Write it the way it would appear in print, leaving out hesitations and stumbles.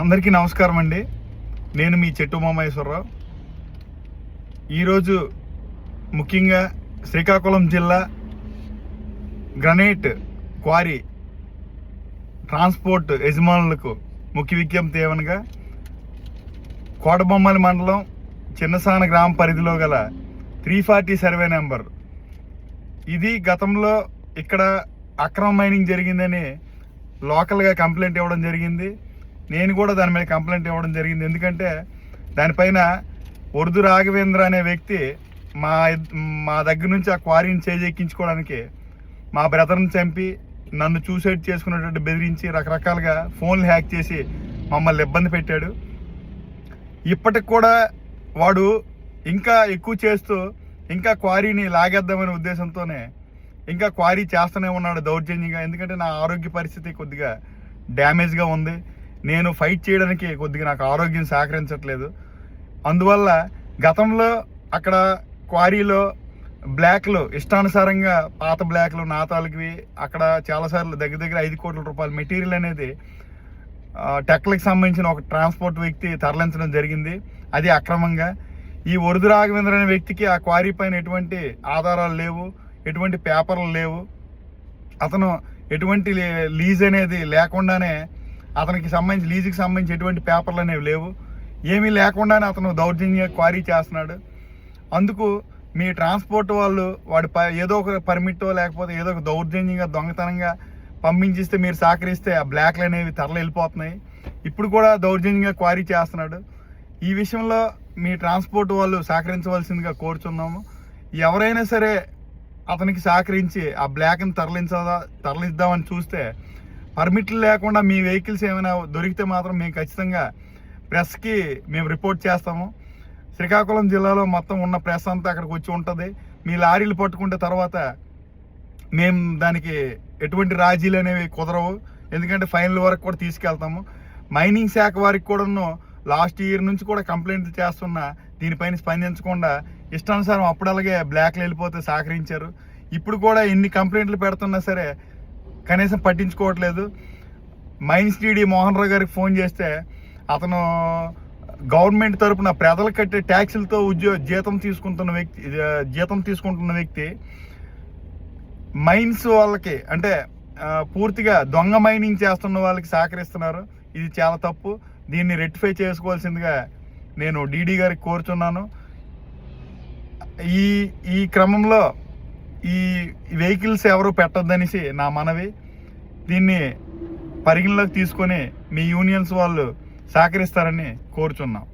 అందరికీ నమస్కారం అండి. నేను మీ చెట్టు ఉమామహేశ్వరరావు. ఈరోజు ముఖ్యంగా శ్రీకాకుళం జిల్లా గ్రనైట్ క్వారీ ట్రాన్స్పోర్ట్ యజమానులకు ముఖ్య విజ్ఞప్తి ఏమనగా, కోటబొమ్మల మండలం చిన్నసాన గ్రామ పరిధిలో గల 340 సర్వే నెంబర్ ఇది గతంలో ఇక్కడ అక్రమ మైనింగ్ జరిగిందని లోకల్గా కంప్లైంట్ ఇవ్వడం జరిగింది. నేను కూడా దాని మీద కంప్లైంట్ ఇవ్వడం జరిగింది. ఎందుకంటే దానిపైన ఉర్దు రాఘవేంద్ర అనే వ్యక్తి మా దగ్గర నుంచి ఆ క్వారీని చేజెక్కించుకోవడానికి మా బ్రదర్ని చంపి నన్ను సూసైడ్ చేసుకునేటట్టు బెదిరించి రకరకాలుగా ఫోన్లు హ్యాక్ చేసి మమ్మల్ని ఇబ్బంది పెట్టాడు. ఇప్పటికి కూడా వాడు ఇంకా ఎక్కువ చేస్తూ ఇంకా క్వారీని లాగేద్దామనే ఉద్దేశంతోనే ఇంకా క్వారీ చేస్తూనే ఉన్నాడు దౌర్జన్యంగా. ఎందుకంటే నా ఆరోగ్య పరిస్థితి కొద్దిగా డ్యామేజ్గా ఉంది. నేను ఫైట్ చేయడానికి కొద్దిగా నాకు ఆరోగ్యం సహకరించట్లేదు. అందువల్ల గతంలో అక్కడ క్వారీలో బ్లాక్లు ఇష్టానుసారంగా పాత బ్లాక్లు నాతాలకి అక్కడ చాలాసార్లు దగ్గర 5 కోట్ల రూపాయల మెటీరియల్ అనేది టెక్లకు సంబంధించిన ఒక ట్రాన్స్పోర్ట్ వ్యక్తి తరలించడం జరిగింది. అది అక్రమంగా. ఈ ఉర్దు రాఘవేంద్ర అనే వ్యక్తికి ఆ క్వారీ పైన ఎటువంటి ఆధారాలు లేవు, ఎటువంటి పేపర్లు లేవు. అతను ఎటువంటి లీజ్ అనేది లేకుండానే అతనికి సంబంధించి లీజుకి సంబంధించి ఎటువంటి పేపర్లు అనేవి లేవు. ఏమీ లేకుండానే అతను దౌర్జన్యంగా క్వారీ చేస్తున్నాడు. అందుకు మీ ట్రాన్స్పోర్ట్ వాళ్ళు వాడి ఏదో ఒక పర్మిట్టో లేకపోతే ఏదో ఒక దౌర్జన్యంగా దొంగతనంగా పంపించిస్తే మీరు సహకరిస్తే ఆ బ్లాక్లు అనేవి తరలి వెళ్ళిపోతున్నాయి. ఇప్పుడు కూడా దౌర్జన్యంగా క్వారీ చేస్తున్నాడు. ఈ విషయంలో మీ ట్రాన్స్పోర్ట్ వాళ్ళు సహకరించవలసిందిగా కోరుచున్నాము. ఎవరైనా సరే అతనికి సహకరించి ఆ బ్లాక్ని తరలిద్దామని చూస్తే పర్మిట్లు లేకుండా మీ వెహికల్స్ ఏమైనా దొరికితే మాత్రం మేము ఖచ్చితంగా ప్రెస్కి మేము రిపోర్ట్ చేస్తాము. శ్రీకాకుళం జిల్లాలో మొత్తం ఉన్న ప్రెస్ అంతా అక్కడికి వచ్చి ఉంటుంది. మీ లారీలు పట్టుకుంటే తర్వాత మేము దానికి ఎటువంటి రాజీలు అనేవి కుదరవు. ఎందుకంటే ఫైనల్ వరకు కూడా తీసుకెళ్తాము. మైనింగ్ శాఖ వారికి కూడాను లాస్ట్ ఇయర్ నుంచి కూడా కంప్లైంట్లు చేస్తున్నా దీనిపైన స్పందించకుండా ఇష్టానుసారం అప్పుడు అలాగే బ్లాక్లు వెళ్ళిపోతే సహకరించారు. ఇప్పుడు కూడా ఎన్ని కంప్లైంట్లు పెడుతున్నా సరే కనీసం పట్టించుకోవట్లేదు. మైన్స్ డీడీ మోహన్ రావు గారికి ఫోన్ చేస్తే అతను గవర్నమెంట్ తరపున ప్రజలు కట్టే ట్యాక్సులతో జీతం తీసుకుంటున్న వ్యక్తి మైన్స్ వాళ్ళకి అంటే పూర్తిగా దొంగ మైనింగ్ చేస్తున్న వాళ్ళకి సహకరిస్తున్నారు. ఇది చాలా తప్పు. దీన్ని రెక్టిఫై చేసుకోవాల్సిందిగా నేను డీడీ గారికి కోరుచున్నాను. ఈ క్రమంలో ఈ వెహికల్స్ ఎవరు పెట్టొద్దనేసి నా మనవి. దీన్ని పరిగణలోకి తీసుకొని మీ యూనియన్స్ వాళ్ళు సహకరిస్తారని కోరుచున్నాం.